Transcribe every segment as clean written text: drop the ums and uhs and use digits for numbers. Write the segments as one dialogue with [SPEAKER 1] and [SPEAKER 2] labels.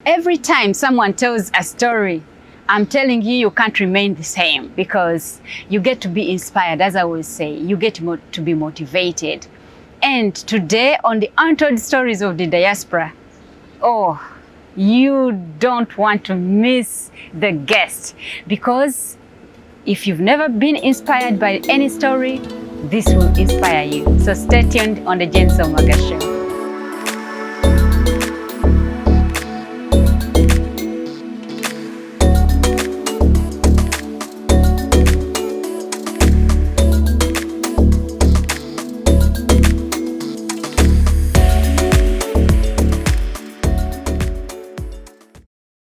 [SPEAKER 1] Every time someone tells a story, I'm telling you, you can't remain the same because you get to be inspired, as I always say, you get to be motivated. And today on the Untold Stories of the Diaspora, oh, you don't want to miss the guest, because if you've never been inspired by any story, this will inspire you. So stay tuned on the Jane Somaga Show.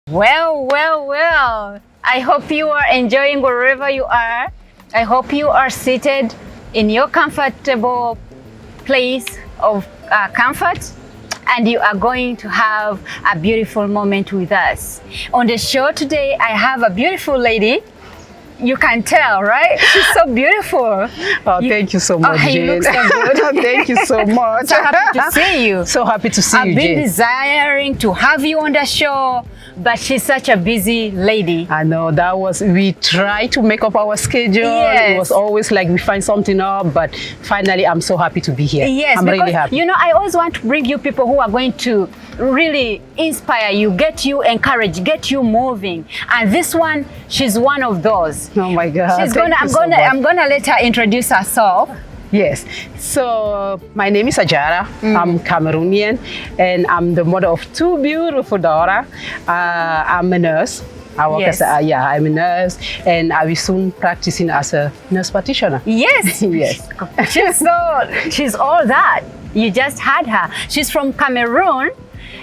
[SPEAKER 1] Well. I hope you are enjoying wherever you are. I hope you are seated in your comfortable place of comfort, and you are going to have a beautiful moment with us. On the show today, I have a beautiful lady. You can tell, right? She's so beautiful.
[SPEAKER 2] Oh, thank you so much, Jane.
[SPEAKER 1] You look so good.
[SPEAKER 2] Thank you so much.
[SPEAKER 1] So happy to see you.
[SPEAKER 2] So happy to see you,
[SPEAKER 1] I've been
[SPEAKER 2] Jane.
[SPEAKER 1] desiring to have you on the show, but she's such a busy lady.
[SPEAKER 2] I know, we tried to make up our schedule.
[SPEAKER 1] Yes.
[SPEAKER 2] It was always like we find something up, but finally I'm so happy to be here.
[SPEAKER 1] Yes,
[SPEAKER 2] I'm
[SPEAKER 1] because,
[SPEAKER 2] really happy.
[SPEAKER 1] you know, I always want to bring you people who are going to really inspire you, get you encouraged, get you moving. And this one, she's one of those.
[SPEAKER 2] Oh my God.
[SPEAKER 1] I'm gonna let her introduce herself.
[SPEAKER 2] Yes. So my name is Ajara. I'm Cameroonian, and I'm the mother of two beautiful daughters. I'm a nurse. I work as I'm a nurse, and I will soon practicing as a nurse practitioner.
[SPEAKER 1] Yes.
[SPEAKER 2] Yes.
[SPEAKER 1] She's all that. You just had her. She's from Cameroon.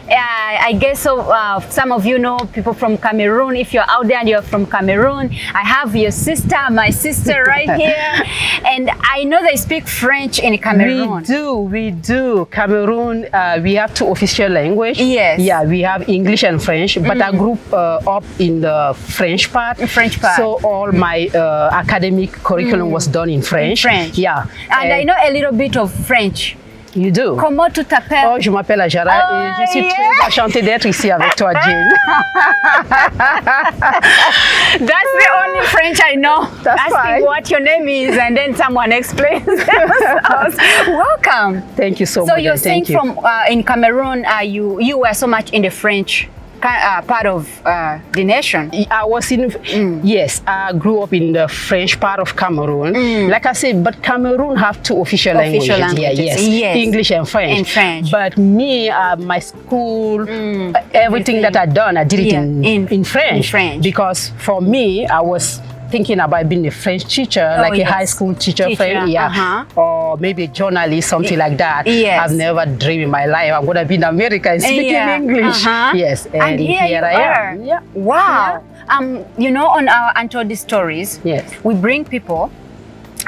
[SPEAKER 1] I guess so. Some of you know people from Cameroon. If you're out there and you're from Cameroon, I have your sister, my sister right here. And I know they speak French in Cameroon.
[SPEAKER 2] We do. Cameroon, we have two official languages.
[SPEAKER 1] Yes.
[SPEAKER 2] Yeah, we have English and French, but I grew up in the French part. So all my academic curriculum was done in French. Yeah.
[SPEAKER 1] And I know a little bit of French.
[SPEAKER 2] You do?
[SPEAKER 1] Comment tu t'appelles?
[SPEAKER 2] Oh, je m'appelle Ajara et je suis très enchantée d'être ici avec toi, Jane.
[SPEAKER 1] That's the only French I know.
[SPEAKER 2] That's
[SPEAKER 1] Asking
[SPEAKER 2] fine.
[SPEAKER 1] what your name is, and then someone explains themselves. Welcome.
[SPEAKER 2] Thank you so much.
[SPEAKER 1] So you're saying from in Cameroon, you were so much in the French part of the nation.
[SPEAKER 2] I was in, yes, I grew up in the French part of Cameroon. Like I said, but Cameroon have two official languages. Yeah, yes. English and French. But me, my school, everything that I done, I did it in French. Because for me, I was thinking about being a French teacher, like a high school teacher. Or maybe a journalist, something like that. I've never dreamed in my life I'm going to be in America and speaking English. Yes, and here I am. Yeah.
[SPEAKER 1] Wow. You know, on our Untold Stories, we bring people,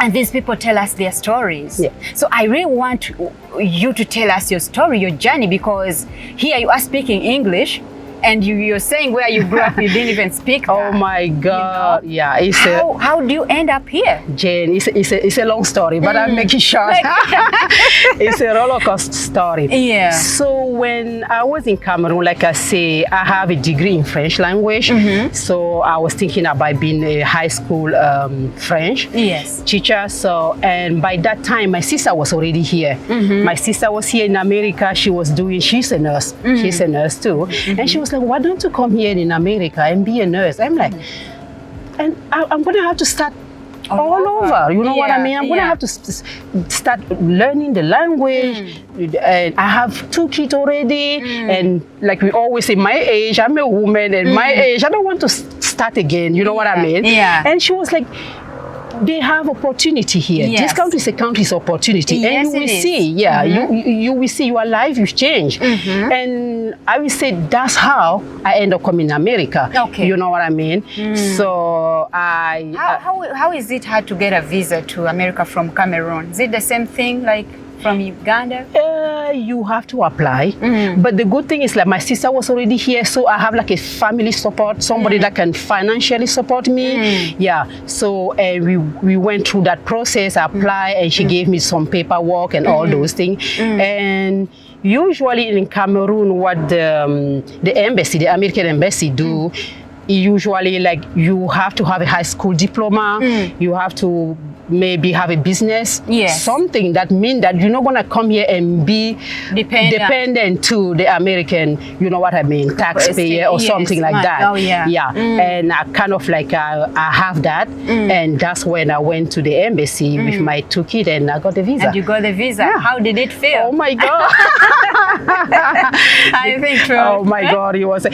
[SPEAKER 1] and these people tell us their stories. So I really want you to tell us your story, your journey, because here you are speaking English, and you're saying where you grew up, you didn't even speak that.
[SPEAKER 2] Oh my God! You know? Yeah,
[SPEAKER 1] how do you end up here,
[SPEAKER 2] Jane? It's a long story, but I'll make it short. It's a roller coaster story.
[SPEAKER 1] Yeah.
[SPEAKER 2] So when I was in Cameroon, like I say, I have a degree in French language. So I was thinking about being a high school French teacher. So, and by that time, my sister was already here. My sister was here in America. She's a nurse. She's a nurse too, and she was like, why don't you come here in America and be a nurse? I'm like, and I'm going to have to start all over. You know what I mean? I'm going to have to start learning the language. And I have two kids already. And like we always say, my age, I'm a woman, and my age, I don't want to start again. You know what I mean? And she was like, they have opportunity here. This country is a country's opportunity, and you will see. You will see your life will change. And I will say that's how I end up coming to America. You know what I mean? So
[SPEAKER 1] how is it hard to get a visa to America from Cameroon? Is it the same thing like from Uganda?
[SPEAKER 2] You have to apply. But the good thing is, like, my sister was already here, so I have like a family support, somebody that can financially support me. So we went through that process. I applied, and she gave me some paperwork and all those things. And usually in Cameroon, what the embassy, the American embassy do, usually like you have to have a high school diploma, you have to maybe have a business, something that means that you're not going to come here and be dependent to the American, you know what I mean, taxpayer or something like that.
[SPEAKER 1] Oh, yeah.
[SPEAKER 2] Yeah. And I kind of like, I have that. And that's when I went to the embassy with my 2 kids and I got the visa.
[SPEAKER 1] And you got the visa.
[SPEAKER 2] Yeah.
[SPEAKER 1] How did it feel?
[SPEAKER 2] Oh my God.
[SPEAKER 1] I think true.
[SPEAKER 2] Oh my God, it was.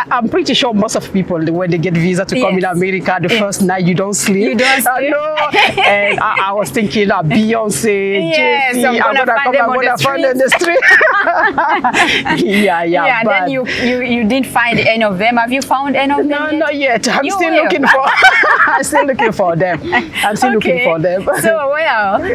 [SPEAKER 2] I'm pretty sure most of people, when they get visa to come in America, the first night you don't sleep.
[SPEAKER 1] You don't sleep.
[SPEAKER 2] No. And I was thinking of Beyonce, Jay-Z, I'm gonna find them in the street.
[SPEAKER 1] Yeah, but then you didn't find any of them. Have you found any of them?
[SPEAKER 2] No,
[SPEAKER 1] yet?
[SPEAKER 2] not yet. I'm still looking for. I'm still looking for them. I'm still looking for them.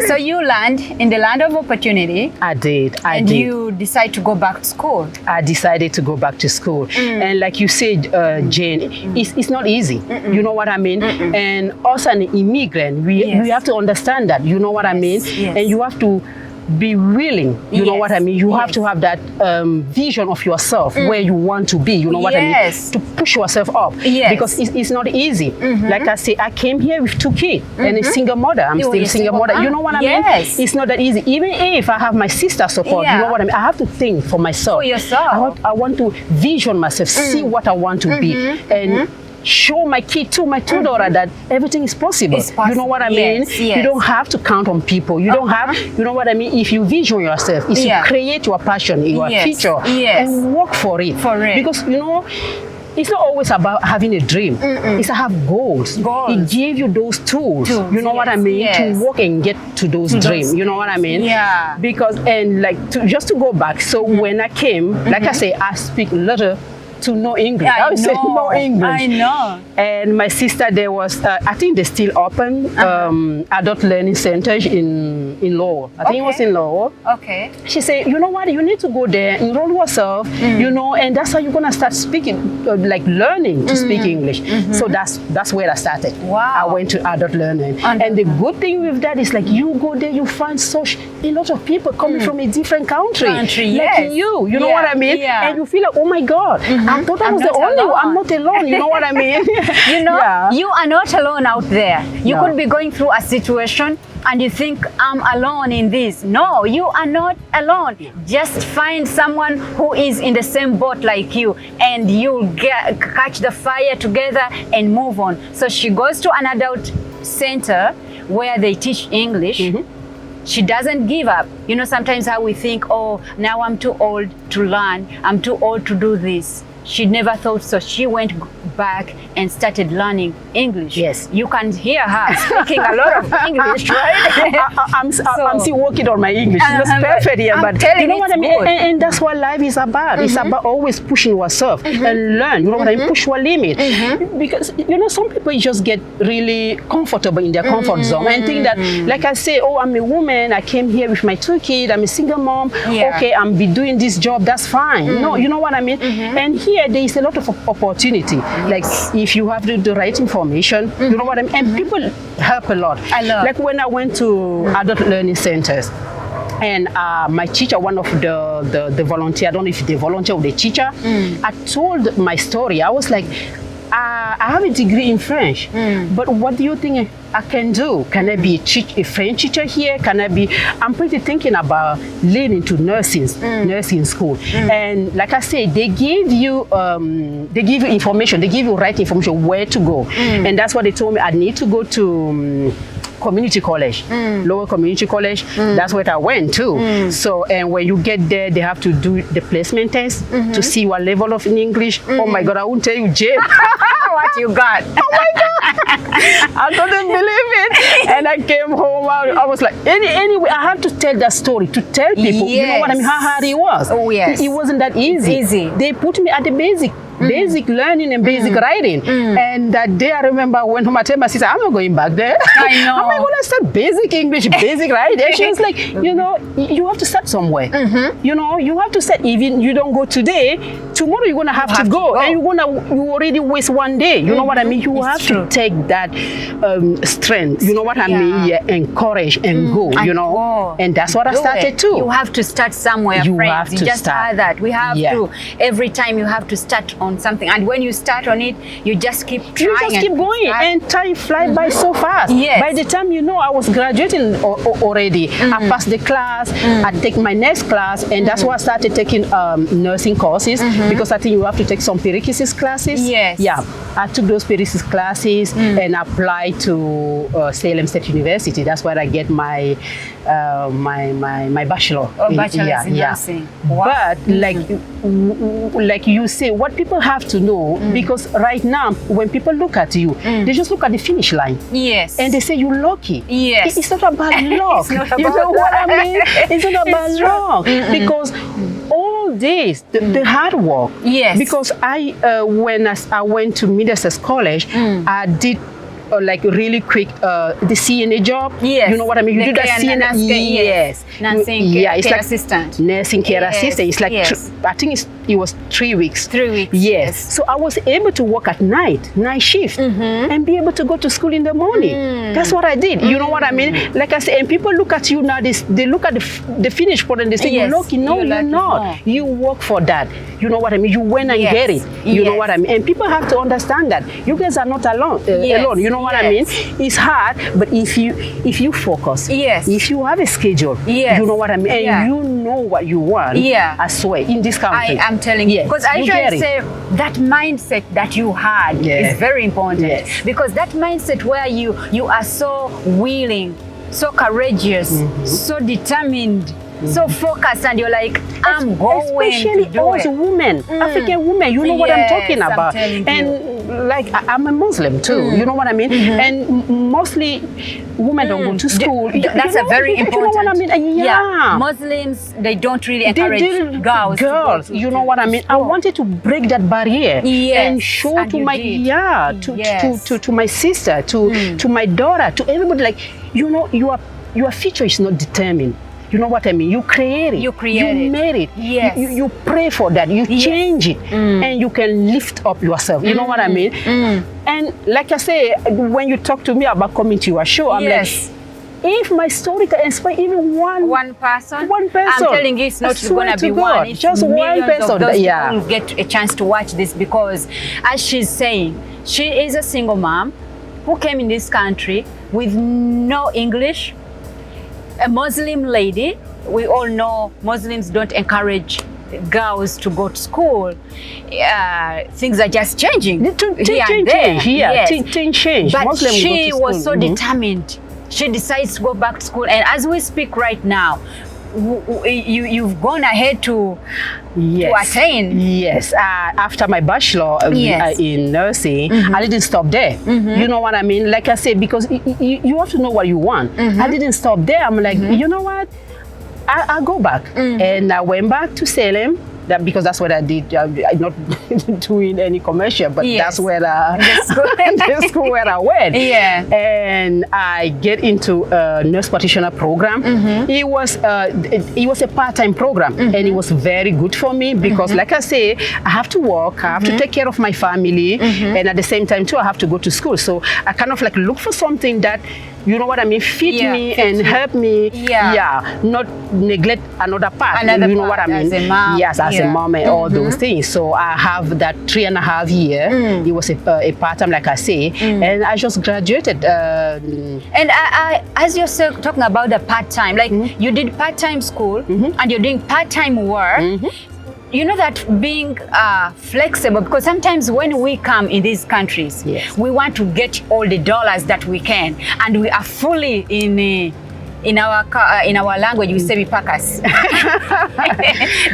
[SPEAKER 1] So you land in the land of opportunity.
[SPEAKER 2] I did.
[SPEAKER 1] And you decide to go back to school.
[SPEAKER 2] I decided to go back to school, and like you said, Jane, it's not easy. You know what I mean? And us an immigrant, we have to understand that. You know what I mean? And you have to be willing, you know what I mean? You have to have that vision of yourself, where you want to be, you know what I mean? To push yourself up, because it's not easy. Like I say, I came here with 2 kids and a single mother. I'm still a single mother. You know what I mean? It's not that easy. Even if I have my sister support, you know what I mean? I have to think for myself.
[SPEAKER 1] For yourself.
[SPEAKER 2] I want to vision myself, see what I want to be, and show my kid too, my 2 daughters, that everything is possible. You know what I mean? You don't have to count on people. You don't have, you know what I mean? If you vision yourself, if you create your passion, your future, and work for it. Because, you know, it's not always about having a dream. It's to have goals. It gives you those tools. You know what I mean? To work and get to those dreams. You know what I mean?
[SPEAKER 1] Yeah.
[SPEAKER 2] Because, and like, just to go back, so when I came, like I say, I speak little to no English. I would say no English.
[SPEAKER 1] I know.
[SPEAKER 2] And my sister, there was, I think they still open adult learning centers in Lowell. I think it was in Lowell.
[SPEAKER 1] Okay.
[SPEAKER 2] She said, you know what, you need to go there, enroll yourself, you know, and that's how you're going to start speaking, like learning to speak English. So that's where I started.
[SPEAKER 1] Wow.
[SPEAKER 2] I went to adult learning. And the good thing with that is like you go there, you find such a lot of people coming from a different country. Like you know what I mean? And you feel like, oh my God, I thought I was the only one. I'm not alone. You know what I mean?
[SPEAKER 1] You know, you are not alone out there. You could be going through a situation and you think, I'm alone in this. No, you are not alone. Just find someone who is in the same boat like you, and you'll catch the fire together and move on. So she goes to an adult center where they teach English. She doesn't give up. You know, sometimes how we think, oh, now I'm too old to learn. I'm too old to do this. She never thought so. She went back and started learning English.
[SPEAKER 2] Yes.
[SPEAKER 1] You can hear her speaking a lot of English, right?
[SPEAKER 2] I'm still working on my English. It's not perfect here, but you know what I mean? And that's what life is about. It's about always pushing yourself and learn. You know what I mean? Push your limit. Because, you know, some people just get really comfortable in their comfort zone and think that, like I say, oh, I'm a woman. I came here with my 2 kids. I'm a single mom. Okay, I'm be doing this job. That's fine. No, you know what I mean? And here there is a lot of opportunity. Like if you have the right information, you know what I mean? And people help a lot. Like when I went to adult learning centers, and my teacher, one of the volunteer, I don't know if they volunteer or the teacher, I told my story. I was like, I have a degree in French, but what do you think I can do? Can I be a French teacher here? Can I be? I'm pretty thinking about learning to nursing school. And like I said, they give you information. They give you right information where to go, and that's what they told me. I need to go to community college, Lower Community College. That's where I went to. So, and when you get there, they have to do the placement test to see what level of in English. Oh my God, I won't tell you, Jane.
[SPEAKER 1] What you got?
[SPEAKER 2] Oh my God. I couldn't believe it. And I came home, I was like, anyway, I have to tell that story to tell people, you know what I mean, how hard it was.
[SPEAKER 1] Oh yes.
[SPEAKER 2] It wasn't that easy.
[SPEAKER 1] It's easy.
[SPEAKER 2] They put me at the basic basic learning and basic writing. And that day I remember when my sister, I'm not going back there.
[SPEAKER 1] I know.
[SPEAKER 2] I'm like, when I start basic English, basic writing, and she was like, you know, you have to start somewhere. You know, you have to start. Even you don't go today, tomorrow you're gonna have to go, and you already waste one day. You know what I mean? You have to take that strength. You know what I mean? Yeah, encourage and go. You know, and that's what I started too.
[SPEAKER 1] You have to start somewhere, friends. You just heard that. We have to. Every time you have to start on something, and when you start on it, you just keep trying.
[SPEAKER 2] You just keep going, and time flies by so fast.
[SPEAKER 1] Yes.
[SPEAKER 2] By the time you know, I was graduating already. I passed the class. I take my next class, and that's why I started taking nursing courses, because I think you have to take some prerequisites classes.
[SPEAKER 1] Yes.
[SPEAKER 2] Yeah, I took those prerequisites classes and applied to Salem State University. That's where I get my my bachelor.
[SPEAKER 1] Bachelor's in nursing. Wow.
[SPEAKER 2] But like you say, what people have to know, because right now when people look at you, they just look at the finish line.
[SPEAKER 1] Yes.
[SPEAKER 2] And they say you're lucky.
[SPEAKER 1] Yes.
[SPEAKER 2] It's not about luck.
[SPEAKER 1] It's not about
[SPEAKER 2] you know what I mean? It's not about
[SPEAKER 1] It's
[SPEAKER 2] luck. Because all this, the hard work.
[SPEAKER 1] Yes.
[SPEAKER 2] Because when I went to Middlesex College, I did like really quick the CNA job.
[SPEAKER 1] Yes.
[SPEAKER 2] You know what I mean? You do that CNA.
[SPEAKER 1] Yes. Nursing care assistant.
[SPEAKER 2] Nursing care assistant. It's like I think it was 3 weeks.
[SPEAKER 1] 3 weeks.
[SPEAKER 2] Yes. So I was able to work at night shift, and be able to go to school in the morning. That's what I did. You know what I mean? Like I said, and people look at you now. They look at the finished product and they say, "You're lucky." No, you're not. You work for that. You know what I mean? You went and get it. You know what I mean? And people have to understand that you guys are not alone. Alone. You know what I mean? It's hard, but if you focus, if you have a schedule, you know what I mean, and you know what you want. I swear, in this country,
[SPEAKER 1] I'm telling you, because I try to say that mindset that you had is very important. Because that mindset where you are so willing, so courageous, so determined, so focused, and you're like, I'm going
[SPEAKER 2] especially
[SPEAKER 1] to do
[SPEAKER 2] us women, African women, you know what I'm talking about. And like I'm a Muslim too, you know what I mean? And mostly women don't go to school.
[SPEAKER 1] That's a very important.
[SPEAKER 2] You know what I mean? Yeah.
[SPEAKER 1] Muslims, they don't really encourage girls.
[SPEAKER 2] You know what I mean? I wanted to break that barrier and show to my to my sister, to my daughter, to everybody, like, you know, your future is not determined. You know what I mean? You create it. You made it.
[SPEAKER 1] Yes.
[SPEAKER 2] You pray for that. You change it. And you can lift up yourself. You know what I mean? And like I say, when you talk to me about coming to your show, I'm like, if my story can inspire even one person, I'm
[SPEAKER 1] telling you, it's not going to be one. It's
[SPEAKER 2] just one person.
[SPEAKER 1] Of those people will get a chance to watch this, because as she's saying, she is a single mom who came in this country with no English, a Muslim lady. We all know Muslims don't encourage girls to go to school. Things are just changing.
[SPEAKER 2] Things change.
[SPEAKER 1] But
[SPEAKER 2] Muslim
[SPEAKER 1] she was so determined. She decides to go back to school, and as we speak right now, you've gone ahead to attain.
[SPEAKER 2] Yes. After my bachelor in nursing, I didn't stop there. You know what I mean? Like I said, because you have to know what you want. I didn't stop there. I'm like, you know what? I'll go back. And I went back to Salem. Because that's what I did. I'm not doing any commercial, but that's where the school where I went. And I get into a nurse practitioner program. It was a part-time program, and it was very good for me because, like I say, I have to work, I have to take care of my family, and at the same time too, I have to go to school. So I kind of like look for something that, you know what I mean, fit me and help me. Not neglect another part. You know what I mean?
[SPEAKER 1] As a mom.
[SPEAKER 2] Yes, as a mom and all those things. So I have that 3.5 years. It was a part-time, like I say, and I just graduated.
[SPEAKER 1] And as you're talking about the part-time, like you did part-time school and you're doing part-time work. You know that being flexible, because sometimes when we come in these countries, we want to get all the dollars that we can, and we are fully in our language, we say packers.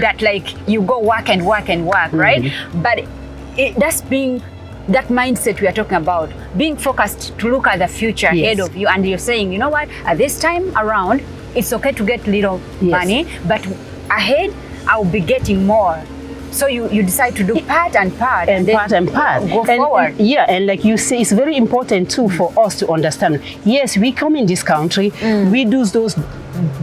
[SPEAKER 1] That like you go work and work and work, right? But that's being that mindset we are talking about, being focused to look at the future ahead of you, and you're saying, you know what, at this time around, it's okay to get little money, but ahead I'll be getting more. So you decide to do part and part.
[SPEAKER 2] And part.
[SPEAKER 1] Go forward.
[SPEAKER 2] And like you say, it's very important too for us to understand. Yes, we come in this country, we do those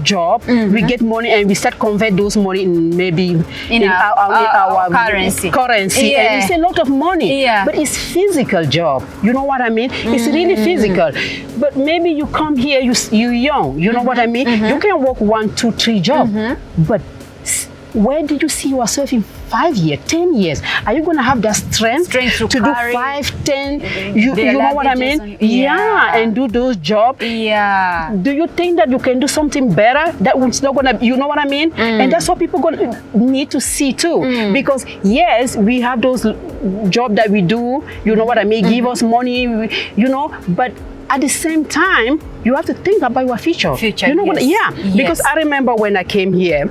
[SPEAKER 2] job, we get money, and we start convert those money in maybe in our
[SPEAKER 1] currency.
[SPEAKER 2] And it's a lot of money. But it's physical job. You know what I mean? It's really physical. But maybe you come here, you're young. You know what I mean? You can work 1, 2, 3 jobs. But where did you see yourself in 5 years, 10 years? Are you going to have that strength to do 5, 10? You know what I mean? And do those jobs. Do you think that you can do something better? That it's not going to, you know what I mean? And that's what people gonna need to see too. Because yes, we have those jobs that we do, you know what I mean? Give us money, you know, but at the same time, you have to think about your future. You know what? Because I remember when I came here,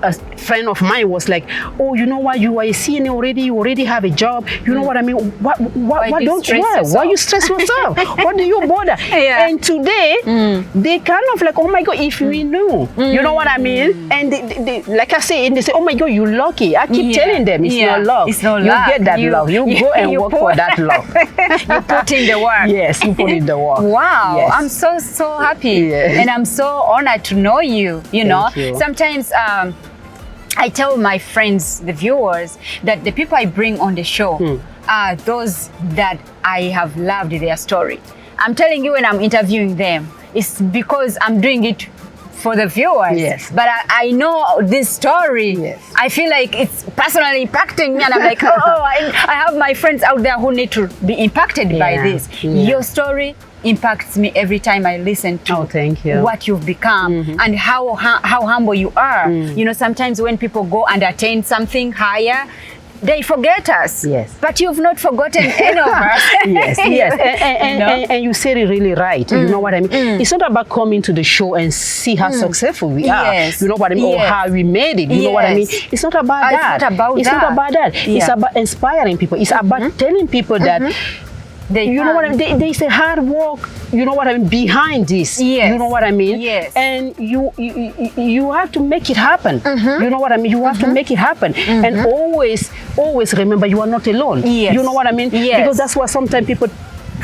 [SPEAKER 2] a friend of mine was like, "Oh, you know what? You are a CNA already. You already have a job. You know what I mean? Why you stress yourself? What do you bother?" And today, they kind of like, "Oh my God, if we knew," you know what I mean? And they like I say, and they say, "Oh my God, you're lucky." I keep telling them, it's not love.
[SPEAKER 1] It's not
[SPEAKER 2] you
[SPEAKER 1] love.
[SPEAKER 2] Get that love. You go and work for that love.
[SPEAKER 1] You put in the work.
[SPEAKER 2] Yes, you put in the work.
[SPEAKER 1] Wow,
[SPEAKER 2] yes.
[SPEAKER 1] I'm so happy, and I'm so honored to know you. You know, sometimes I tell my friends, the viewers, that the people I bring on the show are those that I have loved their story. I'm telling you, when I'm interviewing them, it's because I'm doing it for the viewers.
[SPEAKER 2] Yes.
[SPEAKER 1] But I know this story.
[SPEAKER 2] Yes.
[SPEAKER 1] I feel like it's personally impacting me, and I'm like, I have my friends out there who need to be impacted by this. Your story impacts me every time I listen to
[SPEAKER 2] thank you.
[SPEAKER 1] What you've become and how humble you are. You know, sometimes when people go and attain something higher, they forget us.
[SPEAKER 2] Yes.
[SPEAKER 1] But you've not forgotten any of us.
[SPEAKER 2] Yes. And you said it really right. You know what I mean? It's not about coming to the show and see how successful we are.
[SPEAKER 1] Yes.
[SPEAKER 2] You know what I mean? Or how we made it. You know what I mean? It's not about that. It's not about that. It's about inspiring people. It's about telling people that you know what I mean? There's a hard work, you know what I mean, behind this.
[SPEAKER 1] Yes.
[SPEAKER 2] You know what I mean?
[SPEAKER 1] Yes.
[SPEAKER 2] And you have to make it happen. You know what I mean? You have to make it happen. And always remember you are not alone.
[SPEAKER 1] Yes.
[SPEAKER 2] You know what I mean?
[SPEAKER 1] Yes.
[SPEAKER 2] Because that's what sometimes people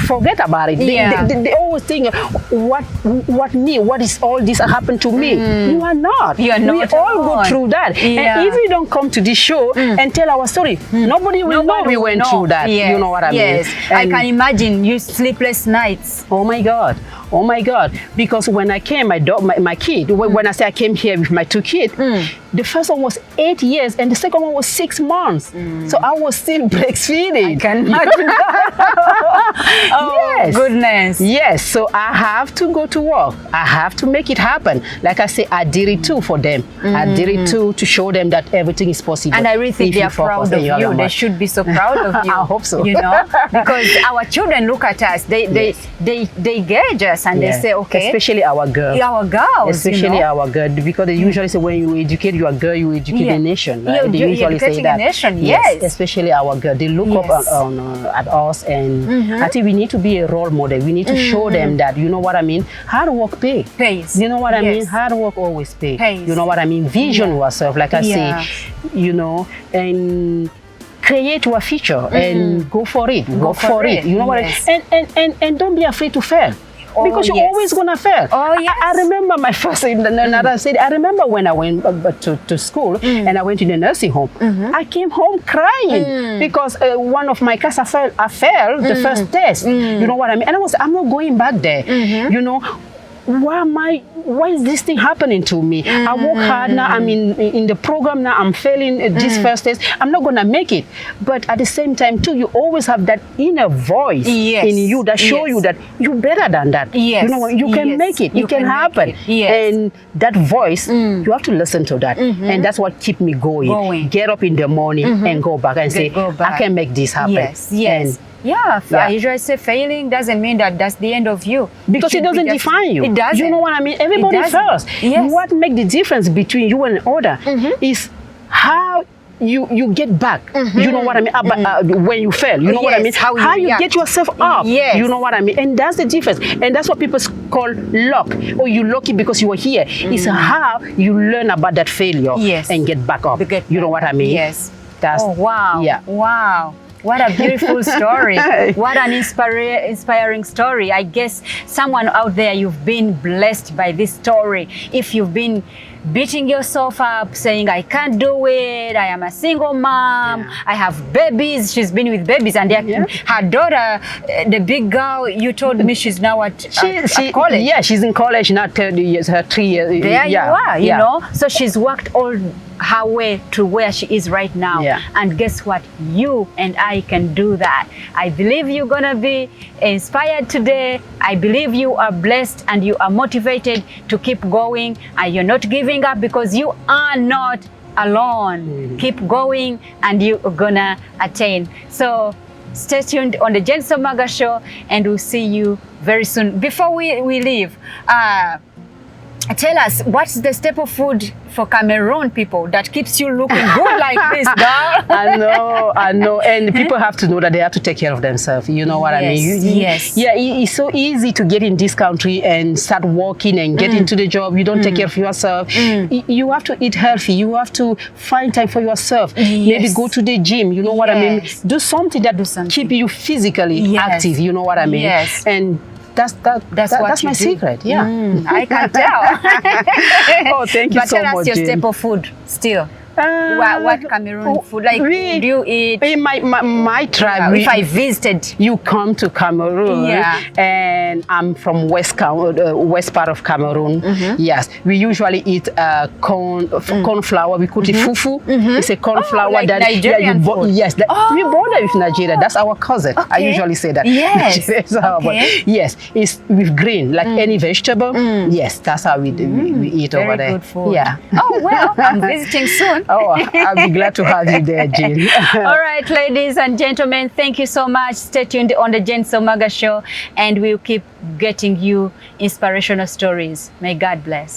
[SPEAKER 2] forget about it. They always think, what is all this happened to me? You are not.
[SPEAKER 1] You are not.
[SPEAKER 2] We all go through that. And if we don't come to this show and tell our story, nobody will know we went through that. You know what I mean?
[SPEAKER 1] Yes. I can imagine you sleepless nights.
[SPEAKER 2] Oh my God. Oh my God. Because when I came, my kid, when I say I came here with my 2 kids, the first one was 8 years and the second one was 6 months. So I was still breastfeeding.
[SPEAKER 1] I can imagine that.
[SPEAKER 2] Yes.
[SPEAKER 1] Goodness.
[SPEAKER 2] Yes. So I have to go to work. I have to make it happen. Like I say, I did it too for them. I did it too to show them that everything is possible.
[SPEAKER 1] And I really think they are proud of you. They should be so proud of you.
[SPEAKER 2] I hope so.
[SPEAKER 1] You know, because our children look at us. They gauge us and they say, okay.
[SPEAKER 2] Especially our girls.
[SPEAKER 1] Our girls.
[SPEAKER 2] Especially our girls, because they usually say when you educate your girl, you educate the nation. Right? They usually say that.
[SPEAKER 1] Nation, yes.
[SPEAKER 2] Especially our girl. They look up at us, and I think we need to be a role model. We need to show them that, you know what I mean? Hard work pays. You know what I mean? Hard work always pays. You know what I mean? Vision yourself, like I say, you know, and create your future and go for it. Go for it. You know what I mean? And don't be afraid to fail. Because you're always gonna fail. I remember my first. I remember when I went to school and I went to the nursing home. I came home crying because one of my classes I failed the first test. You know what I mean? And I'm not going back there. You know. Why is this thing happening to me? I work hard now, I'm in the program now, I'm failing this first test, I'm not gonna make it. But at the same time too, you always have that inner voice in you that show you that you're better than that. You know, you can make it, it can happen. And that voice, you have to listen to that. And that's what keep me going. Get up in the morning and go back and say, I can make this happen.
[SPEAKER 1] I usually say failing doesn't mean that that's the end of you.
[SPEAKER 2] Because it doesn't define you.
[SPEAKER 1] It doesn't.
[SPEAKER 2] You know what I mean? Everybody fails. What makes the difference between you and other is how you get back. You know what I mean? When you fail, you know what I mean?
[SPEAKER 1] How
[SPEAKER 2] you get yourself up.
[SPEAKER 1] Yes.
[SPEAKER 2] You know what I mean? And that's the difference. And that's what people call luck. Oh, you're lucky because you were here. It's how you learn about that failure and get back up. You know what I mean?
[SPEAKER 1] Yes.
[SPEAKER 2] That's,
[SPEAKER 1] oh, wow.
[SPEAKER 2] Yeah.
[SPEAKER 1] Wow. What a beautiful story. What an inspiring story. I guess someone out there, you've been blessed by this story. If you've been beating yourself up, saying, I can't do it, I am a single mom, I have babies, she's been with babies, and her daughter, the big girl, you told me she's now at college.
[SPEAKER 2] Yeah, she's in college now, 30 years, her 3 years.
[SPEAKER 1] There you are, you know. So she's worked all her way to where she is right now. And guess what? You and I can do that. I believe you're gonna be inspired today. I believe you are blessed and you are motivated to keep going, and you're not giving up because you are not alone. Keep going and you're gonna attain. So stay tuned on the Jen Somaga Show, and we'll see you very soon. Before we leave, tell us, what's the staple food for Cameroon people that keeps you looking good like this, girl?
[SPEAKER 2] I know. And people have to know that they have to take care of themselves. You know what I mean?
[SPEAKER 1] Yes.
[SPEAKER 2] Yeah, it's so easy to get in this country and start working and get into the job. You don't take care of yourself. You have to eat healthy. You have to find time for yourself. Maybe go to the gym. You know what I mean? Do something that keep you physically active. You know what I mean? And that's my secret. Yeah,
[SPEAKER 1] I can tell.
[SPEAKER 2] Oh, thank you so much.
[SPEAKER 1] But tell us your staple food still. What Cameroon food? Like, do you eat?
[SPEAKER 2] In my tribe,
[SPEAKER 1] if I visited,
[SPEAKER 2] you come to Cameroon, and I'm from west part of Cameroon. Yes, we usually eat corn flour. We call it fufu. It's a corn flour
[SPEAKER 1] like
[SPEAKER 2] that
[SPEAKER 1] Nigerian food.
[SPEAKER 2] Yes, we border with Nigeria. That's our cousin. I usually say that.
[SPEAKER 1] Yes.
[SPEAKER 2] Yes, it's with green, like any vegetable. Yes, that's how we eat over there.
[SPEAKER 1] Very good food.
[SPEAKER 2] Yeah.
[SPEAKER 1] Oh well, I'm visiting soon.
[SPEAKER 2] Oh, I'll be glad to have you there, Jane.
[SPEAKER 1] All right, ladies and gentlemen, thank you so much. Stay tuned on the Jen Somaga Show, and we'll keep getting you inspirational stories. May God bless.